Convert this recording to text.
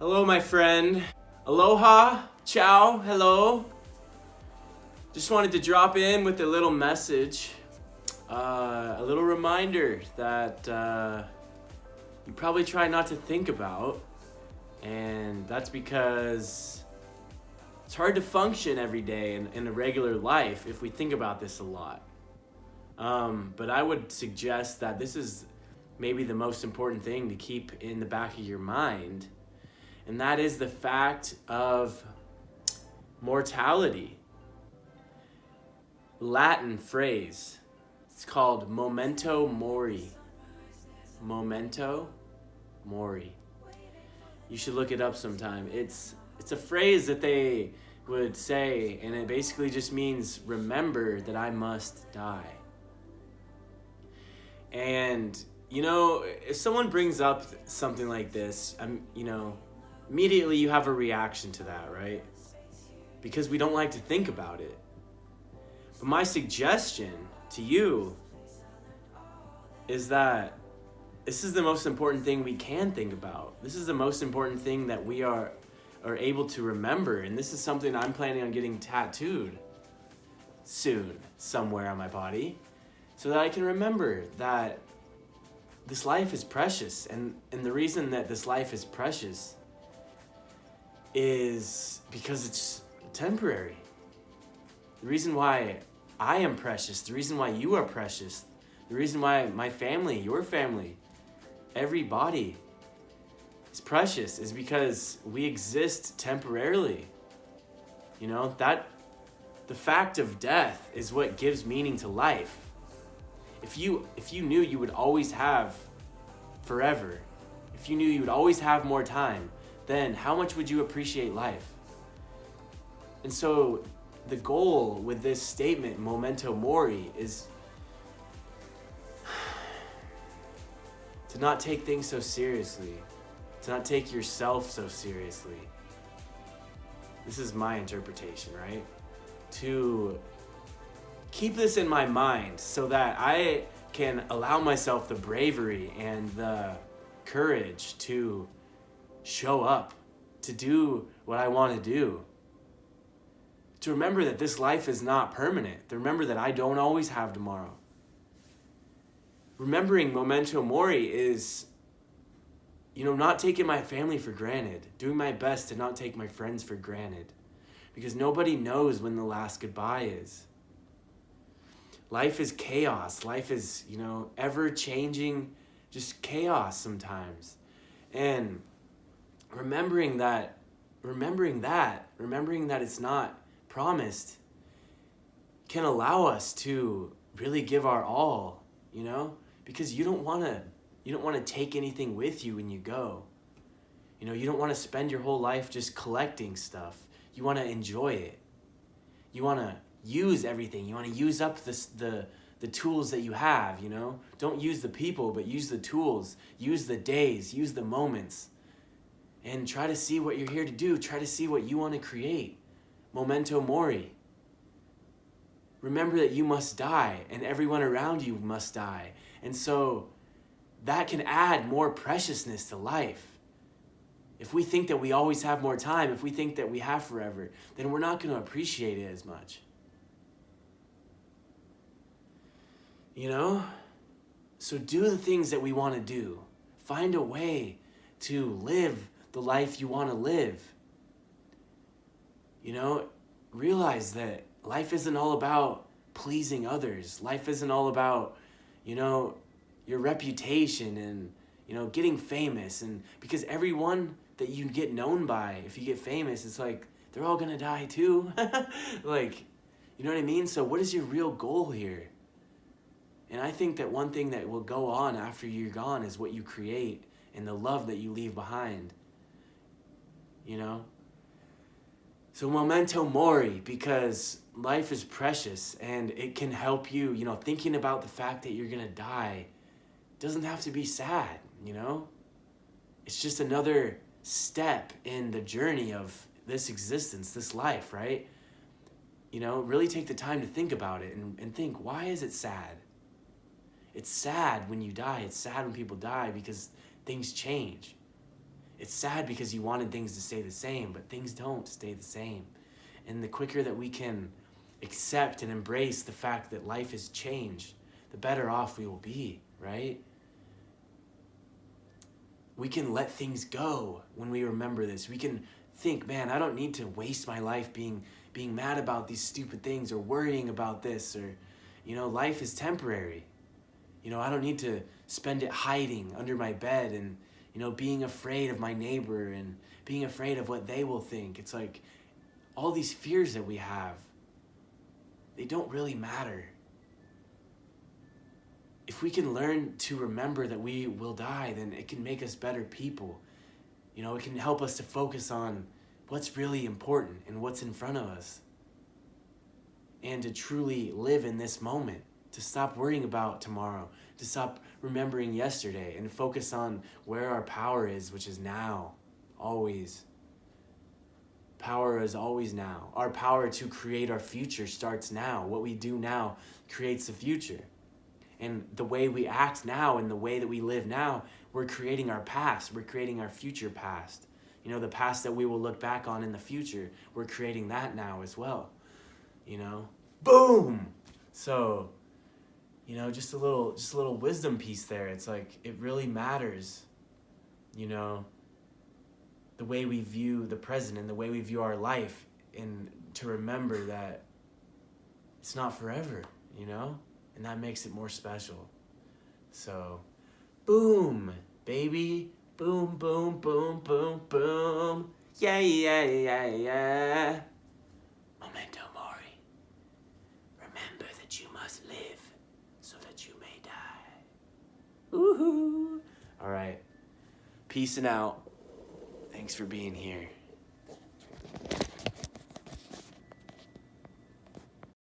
Hello, my friend. Aloha, ciao, hello. Just wanted to drop in with a little message, a little reminder that you probably try not to think about, and that's because it's hard to function every day in a regular life if we think about this a lot. But I would suggest that this is maybe the most important thing to keep in the back of your mind, and that is the fact of mortality. Latin phrase. It's called Momento mori. Momento mori. You should look it up sometime. It's a phrase that they would say, and it basically just means remember that I must die. And if someone brings up something like this, immediately you have a reaction to that, right? Because we don't like to think about it. But my suggestion to you is that this is the most important thing we can think about. This is the most important thing that we are able to remember. And this is something I'm planning on getting tattooed soon, somewhere on my body, so that I can remember that this life is precious. And the reason that this life is precious is because it's temporary. The reason why I am precious, the reason why you are precious, the reason why my family, your family, everybody is precious is because we exist temporarily. That the fact of death is what gives meaning to life. If you knew you would always have forever, if you knew you would always have more time, then how much would you appreciate life? And so the goal with this statement, Momento mori, is to not take things so seriously, to not take yourself so seriously. This is my interpretation, right? To keep this in my mind so that I can allow myself the bravery and the courage to show up, to do what I want to do. To remember that this life is not permanent. To remember that I don't always have tomorrow. Remembering Momento mori is, not taking my family for granted. Doing my best to not take my friends for granted. Because nobody knows when the last goodbye is. Life is chaos. Life is, ever-changing, just chaos sometimes. And remembering that it's not promised can allow us to really give our all, because you don't want to take anything with you when you go. You don't want to spend your whole life just collecting stuff. You want to enjoy it. You want to use everything. You want to use up the tools that you have, Don't use the people, but use the tools. Use the days, use the moments. And try to see what you're here to do. Try to see what you want to create. Momento mori. Remember that you must die, and everyone around you must die. And so that can add more preciousness to life. If we think that we always have more time, if we think that we have forever, then we're not going to appreciate it as much. So do the things that we want to do. Find a way to live the life you want to live. Realize that life isn't all about pleasing others. Life isn't all about, your reputation and, getting famous. And because everyone that you get known by, if you get famous, it's like, they're all gonna die too. You know what I mean? So what is your real goal here? And I think that one thing that will go on after you're gone is what you create and the love that you leave behind. So Momento mori, because life is precious and it can help you, thinking about the fact that you're gonna die doesn't have to be sad, It's just another step in the journey of this existence, this life, right? Really take the time to think about it and think, why is it sad? It's sad when you die. It's sad when people die because things change. it's sad because you wanted things to stay the same, but things don't stay the same. And the quicker that we can accept and embrace the fact that life has changed, the better off we will be, right? We can let things go when we remember this. We can think, man, I don't need to waste my life being mad about these stupid things or worrying about this, or, life is temporary. I don't need to spend it hiding under my bed and, being afraid of my neighbor and being afraid of what they will think. It's like all these fears that we have, they don't really matter. If we can learn to remember that we will die, then it can make us better people. It can help us to focus on what's really important and what's in front of us. And to truly live in this moment, to stop worrying about tomorrow, to stop remembering yesterday and focus on where our power is, which is now, always. Power is always now. Our power to create our future starts now. What we do now creates the future. And the way we act now and the way that we live now, we're creating our past. We're creating our future past. The past that we will look back on in the future, we're creating that now as well. Boom! So, just a little wisdom piece there. It's like, it really matters, the way we view the present and the way we view our life, and to remember that it's not forever, and that makes it more special. So, boom, baby. Boom, boom, boom, boom, boom. Yeah, yeah, yeah, yeah. Momento mori. Remember that you must live so that you may die. Woohoo. All right. Peace and out. Thanks for being here.